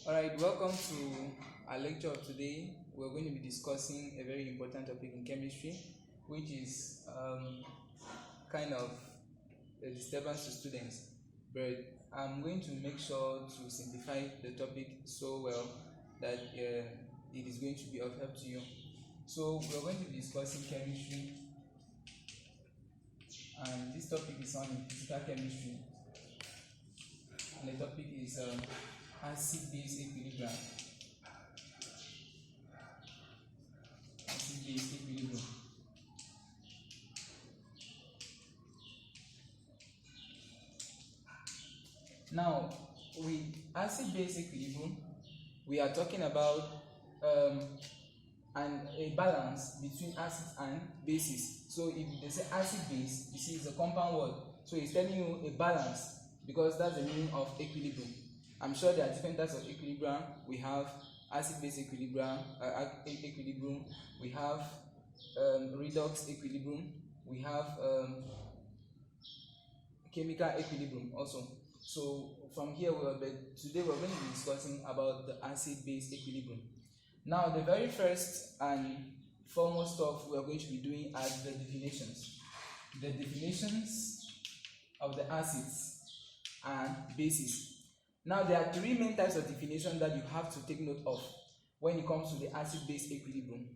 Alright, welcome to our lecture of today. We're going to be discussing a very important topic in chemistry, which is kind of a disturbance to students. But I'm going to make sure to simplify the topic so well that it is going to be of help to you. So we're going to be discussing chemistry, and this topic is on physical chemistry, and the topic is acid-base equilibrium. Acid-base equilibrium. Now, with acid-base equilibrium, we are talking about a balance between acids and bases. So if they say acid-base, you see it's a compound word. So it's telling you a balance because that's the meaning of equilibrium. I'm sure there are different types of equilibrium. We have acid-base equilibrium, we have redox equilibrium, we have chemical equilibrium also. So from here, today we're going to be discussing about the acid-base equilibrium. Now, the very first and foremost stuff we are going to be doing are the definitions. The definitions of the acids and bases. Now, there are three main types of definition that you have to take note of when it comes to the acid-base equilibrium.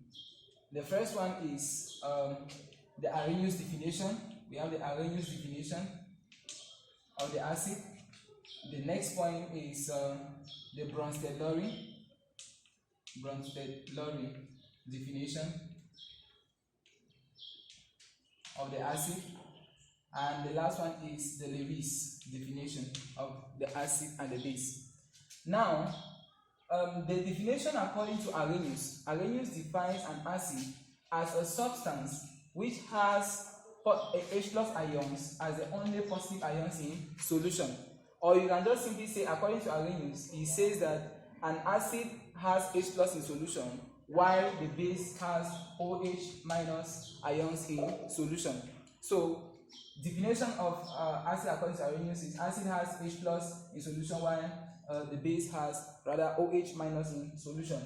The first one is the Arrhenius definition. We have the Arrhenius definition of the acid. The next point is the Bronsted-Lowry definition of the acid, and the last one is the Lewis definition of the acid and the base. Now, the definition according to Arrhenius defines an acid as a substance which has H plus ions as the only positive ions in solution. Or you can just simply say, according to Arrhenius, he says that an acid has H plus in solution while the base has OH minus ions in solution. So, definition of acid according to Arrhenius is acid has H plus in solution while the base has rather OH minus in solution.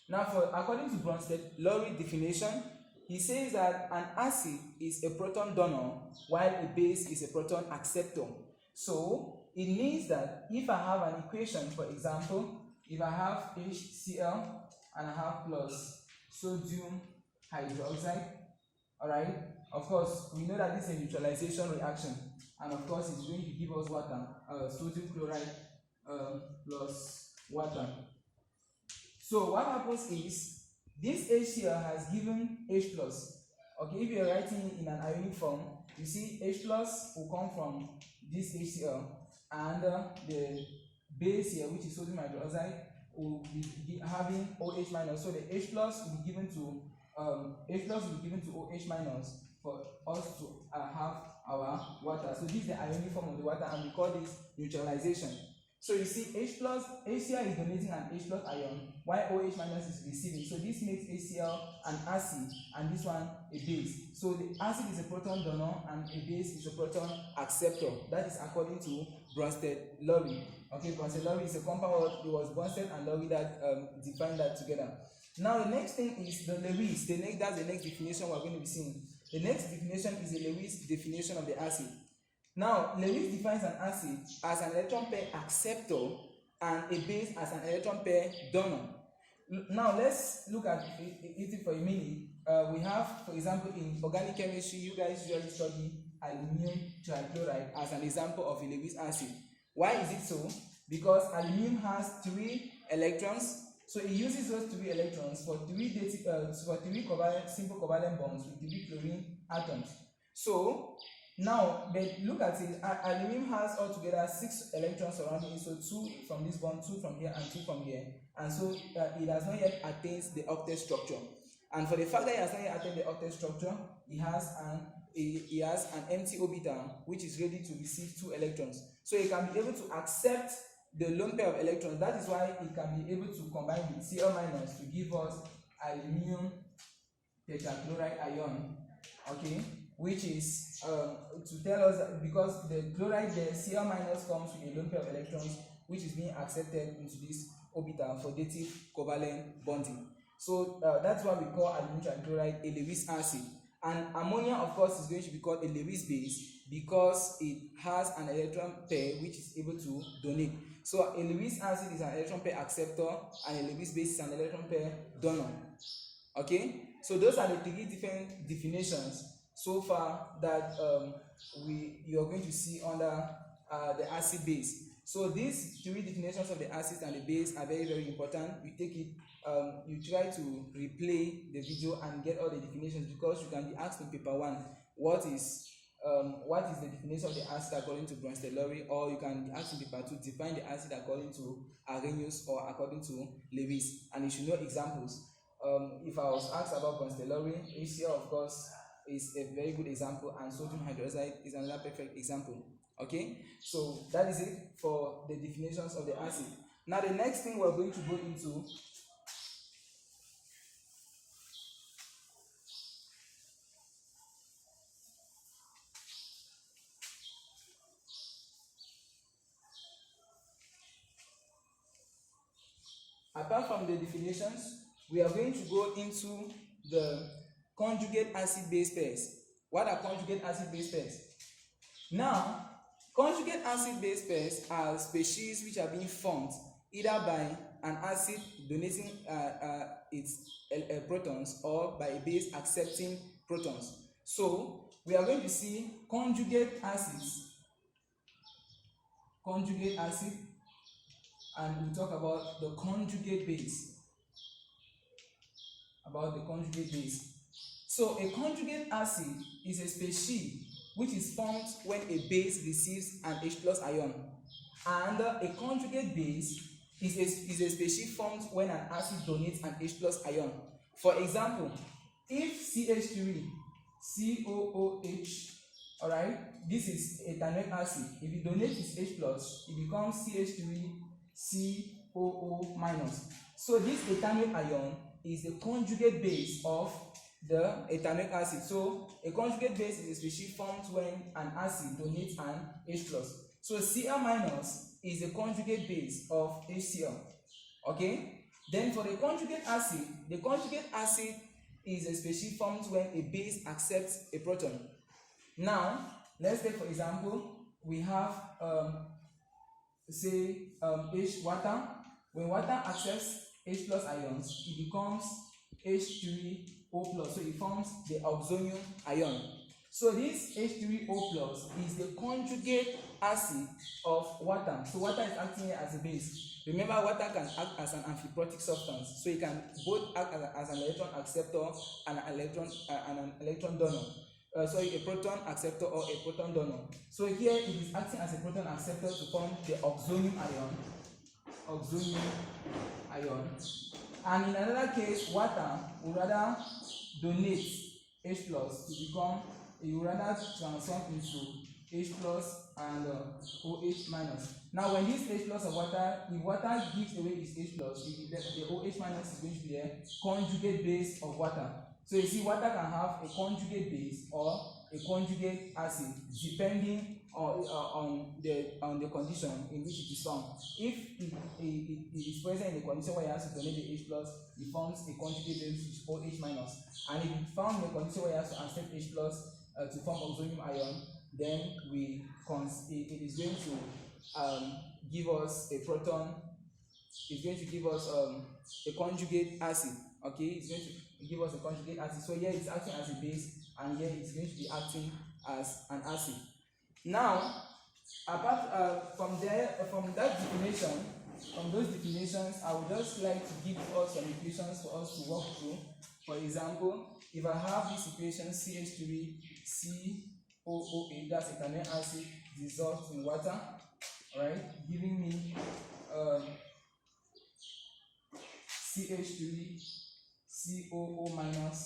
Now, according to Bronsted-Lowry definition, he says that an acid is a proton donor while a base is a proton acceptor. So, it means that if I have an equation, for example, if I have HCl and I have plus sodium hydroxide, alright, of course, we know that this is a neutralization reaction, and of course, it's going to give us water, sodium chloride plus water. So, what happens is, this HCl has given H plus. Okay, if you're writing it in an ionic form, you see H plus will come from this HCl, and the base here, which is sodium hydroxide, will be having OH minus. So the H plus will be given to OH minus for us to have our water. So this is the ionic form of the water, and we call this neutralization. So you see, HCl is donating an H plus ion, while OH minus is receiving. So this makes HCl an acid, and this one a base. So the acid is a proton donor, and a base is a proton acceptor. That is according to Bronsted-Lowry. Okay, Bronsted-Lowry is a compound word. It was Bronsted and Lowry that defined that together. Now the next thing is the Lewis. That's the next definition we're going to be seeing. The next definition is the Lewis definition of the acid. Now, Lewis defines an acid as an electron pair acceptor and a base as an electron pair donor. Now, let's look at it for a minute. We have, for example, in organic chemistry, you guys usually study aluminum trichloride as an example of a Lewis acid. Why is it so? Because aluminum has 3 electrons, so it uses those 3 electrons for 3 simple covalent bonds with 3 chlorine atoms. So, now, but look at it, aluminum has altogether 6 electrons surrounding it, so 2 from this bond, 2 from here, and 2 from here, and so it has not yet attained the octet structure. And for the fact that it has not yet attained the octet structure, it has an empty orbital which is ready to receive 2 electrons. So it can be able to accept the lone pair of electrons. That is why it can be able to combine with Cl minus to give us aluminum tetrachloride ion. Okay, which is to tell us that because the chloride there, Cl minus comes with a lone pair of electrons, which is being accepted into this orbital for dative covalent bonding. So that's why we call aluminium trichloride a Lewis acid. And ammonia, of course, is going to be called a Lewis base because it has an electron pair which is able to donate. So a Lewis acid is an electron pair acceptor, and a Lewis base is an electron pair donor. Okay, so those are the three different definitions so far that you are going to see under the acid base. So these three definitions of the acid and the base are very, very important. You take it, you try to replay the video and get all the definitions, because you can be asked in paper 1 what is the definition of the acid according to Bronsted-Lowry, or you can be asked in paper 2 define the acid according to Arrhenius or according to Lewis, and you should know examples. If I was asked about Bronsted-Lowry, HCl, of course, is a very good example, and sodium hydroxide is another perfect example. Okay, so that is it for the definitions of the acid. Now the next thing we're going to go into apart from the definitions, we are going to go into the conjugate acid base pairs. What are conjugate acid base pairs? Now, conjugate acid base pairs are species which are being formed either by an acid donating its protons, or by a base accepting protons. So we are going to see conjugate acids, and we'll talk about the conjugate base. So a conjugate acid is a species which is formed when a base receives an H+ ion, and a conjugate base is a species formed when an acid donates an H+ ion. For example, if CH3 COOH, all right, this is ethanoic acid. If you donate its H+, it becomes CH3 COO minus. So this ethanoic ion is the conjugate base of the ethanoic acid. So a conjugate base is a species formed when an acid donates an H+. So Cl minus is the conjugate base of HCl. Okay? Then for the conjugate acid is a species formed when a base accepts a proton. Now, let's take for example, we have water. When water accepts H+ ions, it becomes H3O+, so it forms the oxonium ion. So this H3O+ is the conjugate acid of water. So water is acting here as a base. Remember, water can act as an amphiprotic substance, so it can both act as an electron acceptor and an electron donor. A proton acceptor or a proton donor. So here it is acting as a proton acceptor to form the oxonium ion. And in another case, water will rather donate H+ to become, it will rather transform into H+ and OH minus. Now when this H+ of water, if water gives away its H+, the OH minus is going to be the conjugate base of water. So you see, water can have a conjugate base or a conjugate acid depending on the condition in which it is formed. If it is present in a condition where it has to donate the H+, it forms a conjugate base which is OH minus. And if it found in a condition where it has to accept H+ to form oxonium ion, then it is going to give us a proton. It's going to give us a conjugate acid. Okay, it's going to give us a conjugate acid. So here it's acting as a base, and here it's going to be acting as an acid. Now, apart from those definitions, I would just like to give us some equations for us to work through. For example, if I have this equation CH3 COOH, that's ethanoic acid dissolved in water, right, giving me CH3 COO minus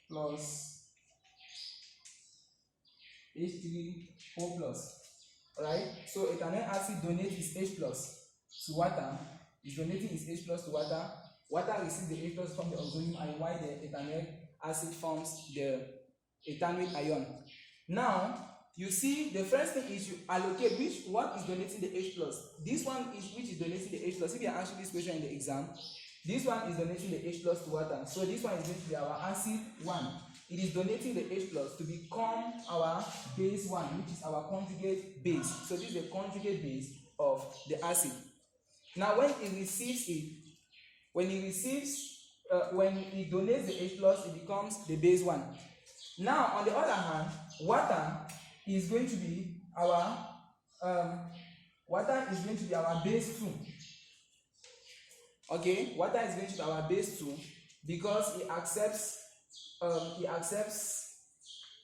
plus H3O plus. Right? So ethanoic acid donates its H+ to water. It's donating its H+ to water. Water receives the H+ from the oxonium ion, while the ethanoic acid forms the ethanoic ion. Now, you see the first thing is you allocate what is donating the H plus. This one is which is donating the H plus. If you are answering this question in the exam, this one is donating the H plus to water. So this one is going to be our acid 1. It is donating the H plus to become our base 1, which is our conjugate base. So this is the conjugate base of the acid. Now when it receives it, when it donates the H plus, it becomes the base 1. Now on the other hand, water is going to be our base 2. Okay, water is going to be our base 2 because it accepts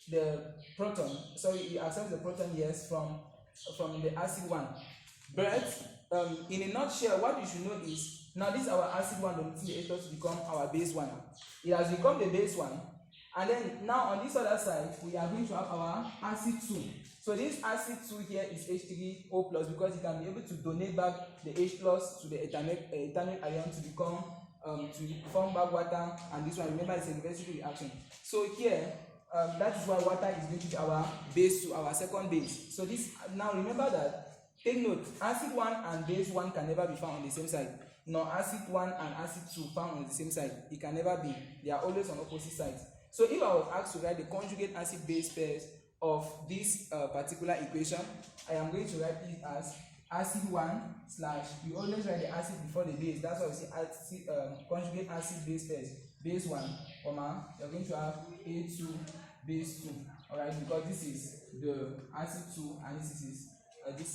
the proton. Sorry, it accepts the proton, yes, from the acid 1. But in a nutshell, what you should know is now this is our acid 1 donating the H plus to become our base 1. It has become the base 1, and then now on this other side we are going to have our acid 2. So this acid 2 here is H3O plus because it can be able to donate back the H plus to the ethynyl ion to become to form back water, and this one, remember, it's a reversible reaction. So here that is why water is going to be our base 2, our second base. So this, now remember that, take note, acid 1 and base 1 can never be found on the same side. No, acid 1 and acid 2 found on the same side. It can never be. They are always on opposite sides. So if I was asked to write the conjugate acid base pairs of this particular equation, I am going to write it as acid 1 slash, you always write the acid before the base. That's why we say acid, conjugate acid base pairs. Base 1, comma, you're going to have A2 base 2. Alright, because this is the acid 2 and this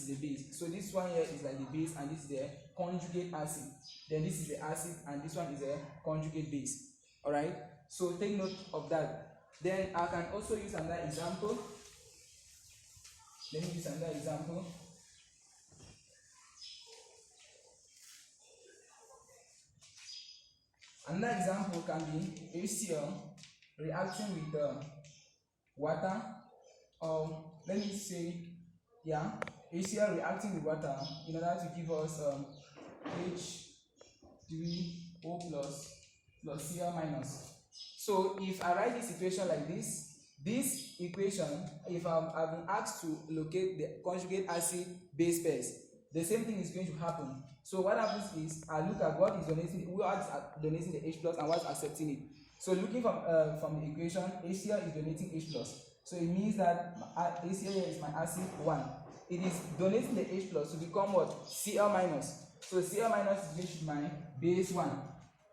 is the base. So this one here is like the base and this is the conjugate acid. Then this is the acid and this one is a conjugate base. Alright, so take note of that. Then I can also use another example. Let me use another example. Another example can be HCl reacting with water, or let me say, yeah, HCl reacting with water in order to give us H3O plus Cl minus. So if I write this equation like this equation, if I've been asked to locate the conjugate acid base pairs, the same thing is going to happen. So what happens is I look at what is donating the H plus and what's accepting it. So looking from the equation, HCl is donating H plus. So it means that HCl is my acid 1. It is donating the H plus to become what? Cl minus. So Cl minus is going to be my base 1.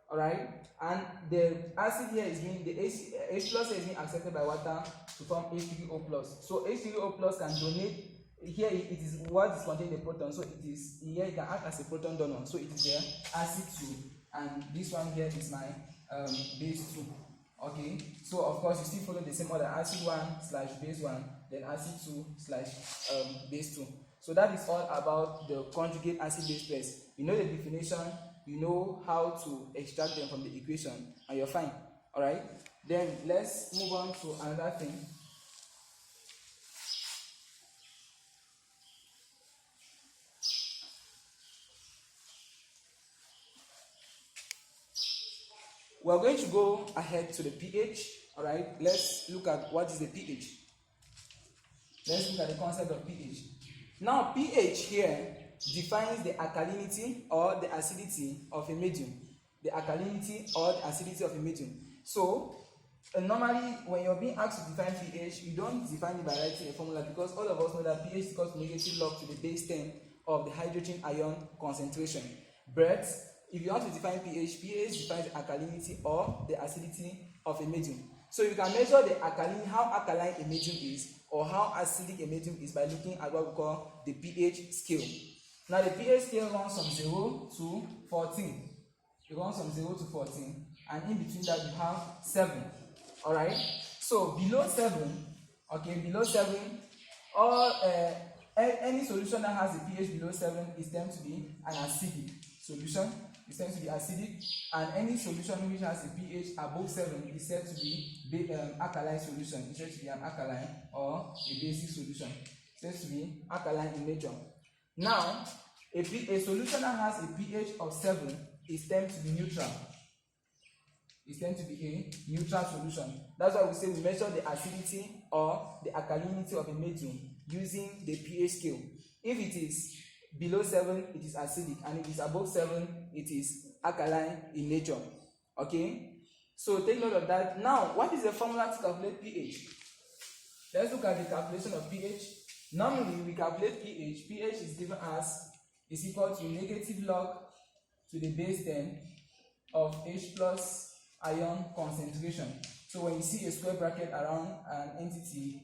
Alright? And the acid here is being, the H plus is being accepted by water to form H3O plus. So H3O plus can donate. Here it is what is containing the proton, so it is here, it can act as a proton donor. So it is the acid 2, and this one here is my base 2. Okay, so of course you still follow the same order: acid 1 slash base 1, then acid 2 slash base 2. So that is all about the conjugate acid base pairs. You know the definition, you know how to extract them from the equation, and you're fine. All right, then let's move on to another thing. We're going to go ahead to the pH. All right, let's look at what is the pH. Let's look at the concept of pH. Now, pH here defines the alkalinity or the acidity of a medium. The alkalinity or the acidity of a medium. So, normally, when you're being asked to define pH, you don't define it by writing a formula, because all of us know that pH is equals to negative log to the base 10 of the hydrogen ion concentration. But if you want to define pH, pH defines the alkalinity or the acidity of a medium. So you can measure the alkalinity, how alkaline a medium is, or how acidic a medium is, by looking at what we call the pH scale. Now the pH scale runs from 0 to 14. It runs from 0 to 14, and in between that you have 7. Alright? So below 7, okay, below 7, any solution that has a pH below 7 is tend to be an acidic solution. It tends to be acidic, and any solution which has a pH above 7 is said to be alkaline solution. It's said to be an alkaline or a basic solution. It's said to be alkaline in nature. Now, a solution that has a pH of 7 is tend to be neutral. It's tend to be a neutral solution. That's why we say we measure the acidity or the alkalinity of a metal using the pH scale. If it is below 7, it is acidic, and if it is above 7, it is alkaline in nature. Okay, so take note of that. Now, what is the formula to calculate pH? Let's look at the calculation of pH. Normally, we calculate pH. pH is given as is equal to negative log to the base 10 of H plus ion concentration. So when you see a square bracket around an entity,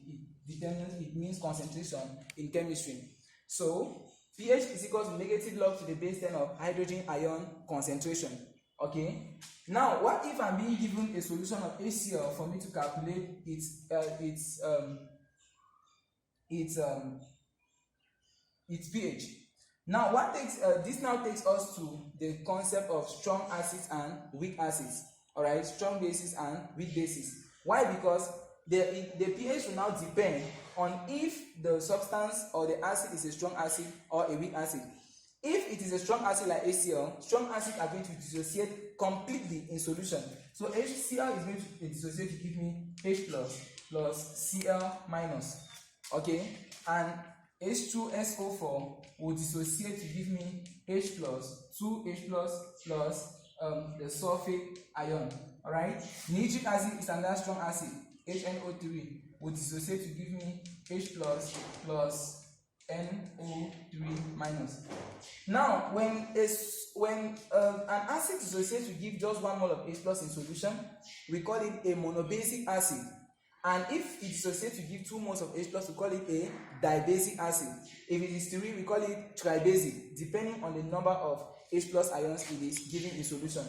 it means concentration in chemistry. So pH is equal to negative log to the base 10 of hydrogen ion concentration. Okay. Now, what if I'm being given a solution of HCl for me to calculate its pH? Now, this now takes us to the concept of strong acids and weak acids. All right, strong bases and weak bases. Why? Because the pH will now depend on if the substance or the acid is a strong acid or a weak acid. If it is a strong acid like HCl, strong acids are going to dissociate completely in solution. So HCl is going to dissociate to give me H plus Cl minus. Okay, and H2SO4 will dissociate to give me H plus 2H plus the sulfate ion. All right, nitric acid is another strong acid. HNO3 will dissociate to give me H plus NO3 minus. Now, when an acid dissociates to give just 1 mole of H plus in solution, we call it a monobasic acid. And if it dissociates to give 2 moles of H plus, we call it a dibasic acid. If it is 3, we call it tribasic, depending on the number of H plus ions it is given in solution.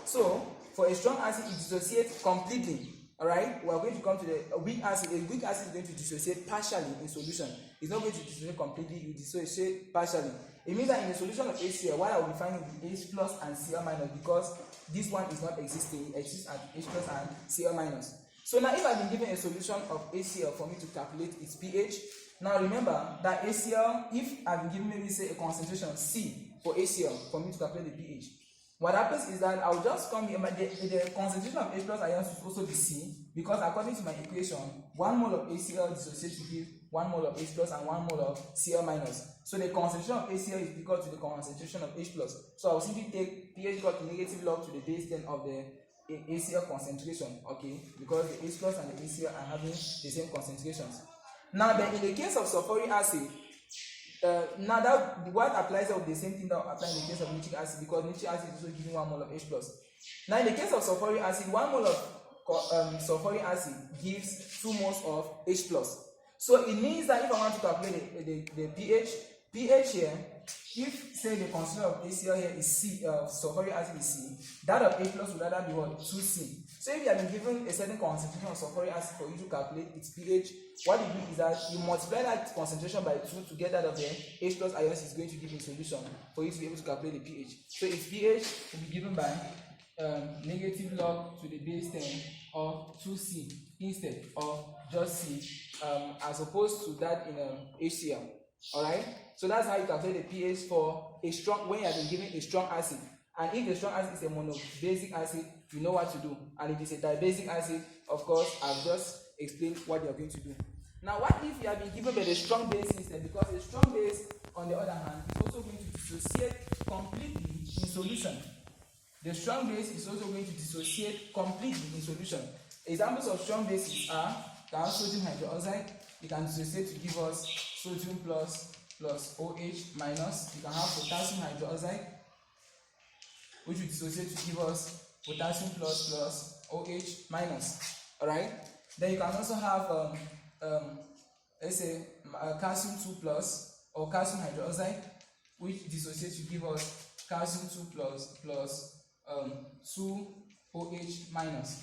So, for a strong acid, it dissociates completely. Alright, we are going to come to the weak acid. A weak acid is going to dissociate partially in solution. It's not going to dissociate completely, you dissociate partially. It means that in the solution of HCl, what I will be finding is H plus and Cl minus, because this one is not existing. It exists at H plus and Cl minus. So now if I've been given a solution of HCl for me to calculate its pH, now remember that HCl, if I've been given maybe say a concentration C for HCl for me to calculate the pH, what happens is that I'll just come here, the concentration of H plus ions will also be C, because according to my equation, 1 mole of HCl dissociates to give 1 mole of H plus and 1 mole of Cl minus. So the concentration of HCl is equal to the concentration of H plus. So I'll simply take pH equal to negative log to the base 10 of the HCl concentration, okay, because the H plus and the HCl are having the same concentrations. Now then, in the case of sulfuric acid, now that what applies of the same thing that applies in the case of nitric acid, because nitric acid is also giving 1 mole of H plus. Now in the case of sulfuric acid, 1 mole of sulfuric acid gives 2 moles of H plus. So it means that if I want to calculate the pH here, if say the concentration of HCl here is C, sulfuric acid is C, that of H plus would rather be what? 2C. So if you have been given a certain concentration of sulfuric acid for you to calculate its pH, what you do is that you multiply that concentration by 2 to get that of the H plus ions is going to give in solution for you to be able to calculate the pH. So its pH will be given by negative log to the base 10 of 2C instead of just C, as opposed to that in HCl. Alright? So that's how you calculate the pH for a strong, when you have been given a strong acid. And if the strong acid is a monobasic acid, you know what to do. And if it's a dibasic acid, of course, I've just explained what you're going to do. Now, what if you have been given by the strong base instead? Because the strong base, on the other hand, is also going to dissociate completely in solution. The strong base is also going to dissociate completely in solution. Examples of strong bases are sodium hydroxide. You can dissociate to give us sodium plus OH minus. You can have potassium hydroxide, which will dissociate to give us potassium plus OH minus. Alright? Then you can also have let's say calcium 2 plus or calcium hydroxide, which dissociates to give us calcium 2 plus 2 OH minus.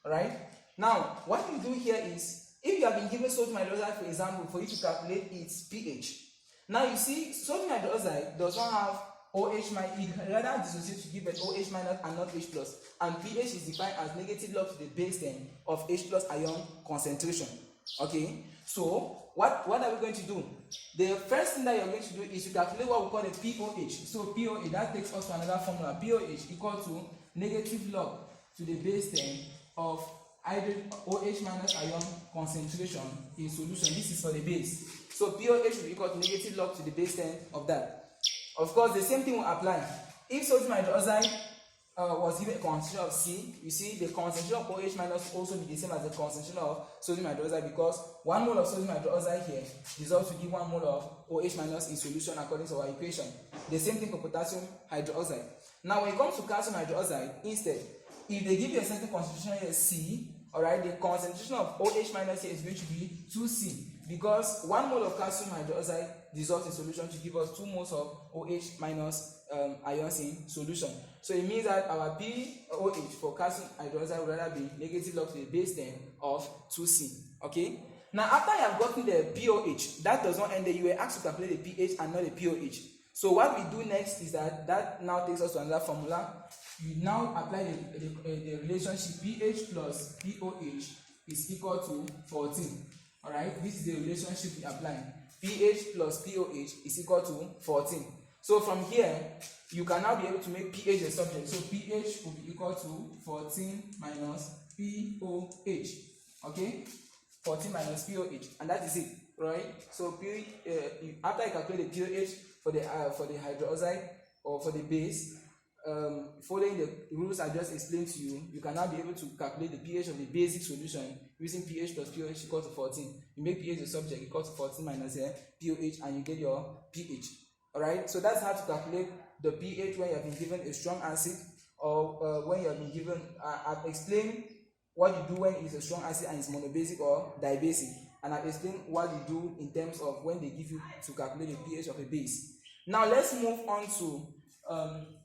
Alright? Now, what you do here is, if you have been given sodium hydroxide, for example, for you to calculate its pH. Now you see, sodium hydroxide does not have OH minus, it rather dissociates to give an OH minus and not H plus. And pH is defined as negative log to the base 10 of H plus ion concentration. Okay? So, what are we going to do? The first thing that you're going to do is to calculate what we call the pOH. So pOH, that takes us to another formula. pOH equal to negative log to the base 10 of hydrogen OH minus ion concentration in solution. This is for the base. So POH will be equal to negative log to the base 10 of that. Of course, the same thing will apply. If sodium hydroxide was given a concentration of C, you see the concentration of OH minus also be the same as the concentration of sodium hydroxide, because 1 mole of sodium hydroxide here dissolves to give 1 mole of OH minus in solution according to our equation. The same thing for potassium hydroxide. Now, when it comes to calcium hydroxide, instead, if they give you a certain concentration here, C, alright, the concentration of OH minus here is going to be 2C, because 1 mole of calcium hydroxide dissolves in solution to give us 2 moles of OH minus ions in solution. So it means that our POH for calcium hydroxide would rather be negative log to the base 10 of 2C. Okay? Now, after you have gotten the POH, that does not end there. You were asked to calculate the pH and not the POH. So what we do next is that now takes us to another formula. You now apply the relationship pH plus POH is equal to 14. Alright, this is the relationship we apply. pH plus POH is equal to 14. So from here, you can now be able to make pH a subject. So pH will be equal to 14 minus POH. Okay, 14 minus POH, and that is it, right? So after you calculate the POH for the hydroxide or for the base, following the rules I just explained to you, you can now be able to calculate the pH of the basic solution using pH plus POH equal to 14. You make pH the subject equal to 14 minus POH, and you get your pH. Alright, so that's how to calculate the pH when you have been given a strong acid, or when you have been given, I've explained what you do when it's a strong acid and it's monobasic or dibasic, and I've explained what you do in terms of when they give you to calculate the pH of a base. Now let's move on to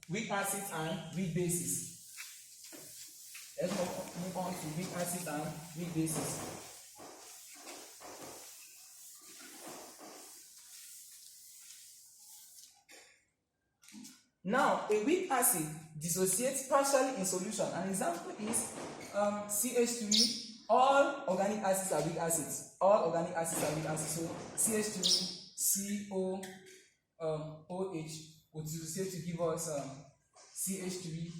weak acids and weak bases. Let's move on to weak acids and weak bases. Now, a weak acid dissociates partially in solution. An example is CH3. All organic acids are weak acids. All organic acids are weak acids. So CH3, OH would dissociate to give us CH3,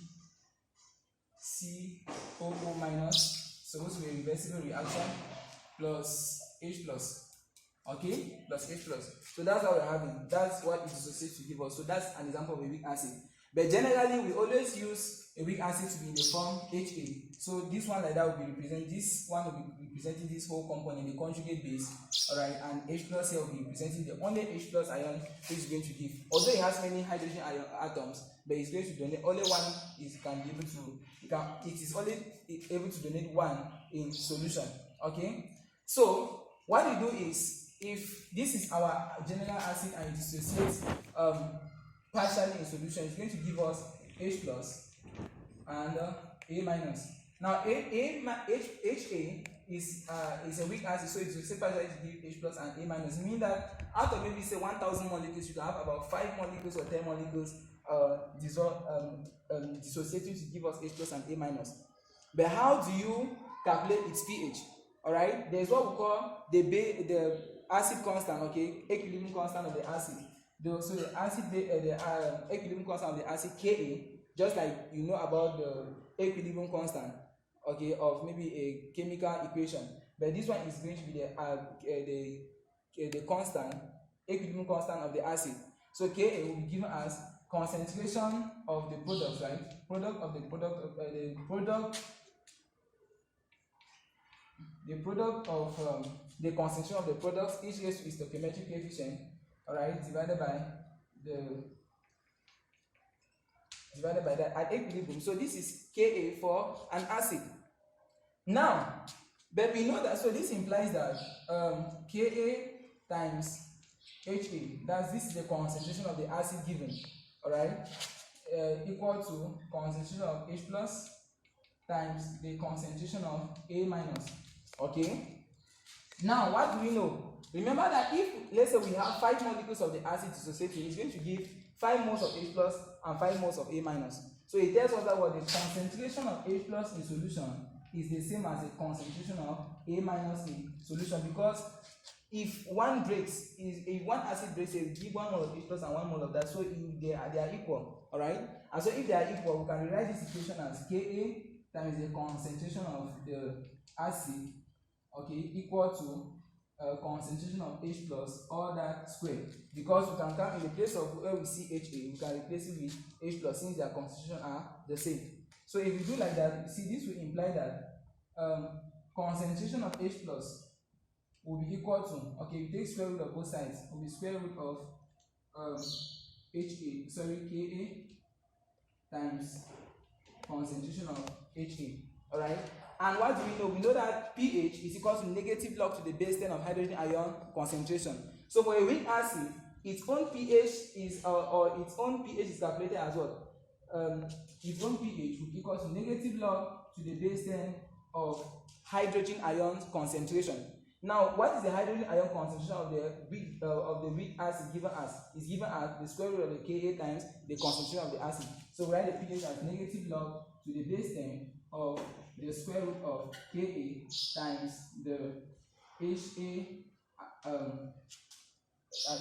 COO minus, supposed to be a reversible reaction, plus H plus. Okay, plus H plus. So that's what we're having. That's what it dissociates to give us. So that's an example of a weak acid. But generally, we always use a weak acid to be in the form HA. So this one like that will be representing, this one will be representing this whole component, the conjugate base. Alright, and H plus here will be representing the only H plus ion which is going to give. Although it has many hydrogen ion atoms, but it's going to donate only one. It is only able to donate one in solution. Okay, so what we do is, if this is our general acid and it dissociates partially in solution, it's going to give us H plus and A minus. Now HA is a weak acid, so it dissociates partially to give H plus and A minus. It means that out of maybe say 1,000 molecules, you can have about 5 molecules or 10 molecules dissociating to give us H plus and A minus. But how do you calculate its pH? Alright, there's what we call the acid constant, okay, equilibrium constant of the acid. So the equilibrium constant of the acid Ka, just like you know about the equilibrium constant, okay, of maybe a chemical equation. But this one is going to be the constant, equilibrium constant of the acid. So Ka will be given as concentration of the products, right? Product of the product of the concentration of the products, each raised to its stoichiometric coefficient, alright, divided by that at equilibrium. So this is Ka for an acid. Now, but we know that, so this implies that Ka times Ha, this is the concentration of the acid given, alright, equal to concentration of H plus times the concentration of A minus. Okay. Now, what do we know? Remember that if, let's say, we have 5 molecules of the acid dissociating, it's going to give 5 moles of H plus and 5 moles of A minus. So it tells us that what the concentration of H plus in solution is the same as the concentration of A minus in solution, because if one acid breaks, it will give 1 mole of H plus and 1 mole of that, so they are equal, alright? And so if they are equal, we can rewrite this equation as Ka times the concentration of the acid, okay, equal to concentration of H plus, all that square. Because we can come in the place of where we see HA, we can replace it with H plus since their concentration are the same. So if we do like that, you see this will imply that concentration of H plus will be equal to, okay, we take square root of both sides, will be square root of Ka times concentration of Ha. Alright? And what do we know? We know that pH is equal to negative log to the base 10 of hydrogen ion concentration. So for a weak acid, its own pH is its own pH is calculated as what? Its own pH would be equal to negative log to the base 10 of hydrogen ion concentration. Now, what is the hydrogen ion concentration of the weak acid given as? Is given as the square root of the Ka times the concentration of the acid. So we write the pH as negative log to the base 10 of the square root of Ka times the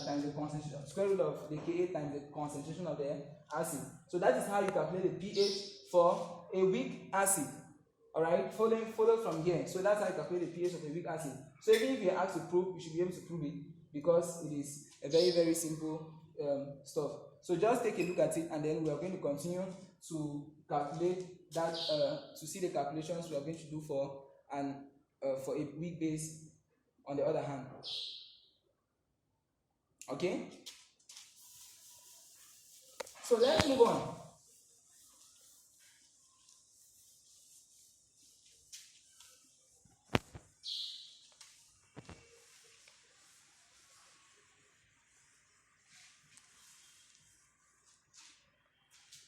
times the concentration, square root of the Ka times the concentration of the acid. So that is how you calculate the pH for a weak acid. Alright, follow from here. So that's how you calculate the pH of a weak acid. So even if you are asked to prove, you should be able to prove it because it is a very, very simple stuff. So just take a look at it and then we are going to continue to calculate that, to see the calculations we are going to do for a weak base on the other hand. Okay? So let's move on.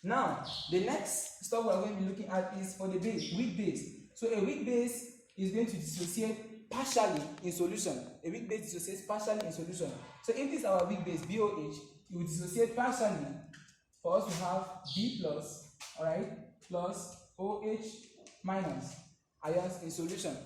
Now, the next stuff we are going to be looking at is for the base, weak base. So a weak base is going to dissociate partially in solution. A weak base dissociates partially in solution. So if this is our weak base, BOH, it will dissociate partially for us to have B plus, alright, plus OH minus ions in solution.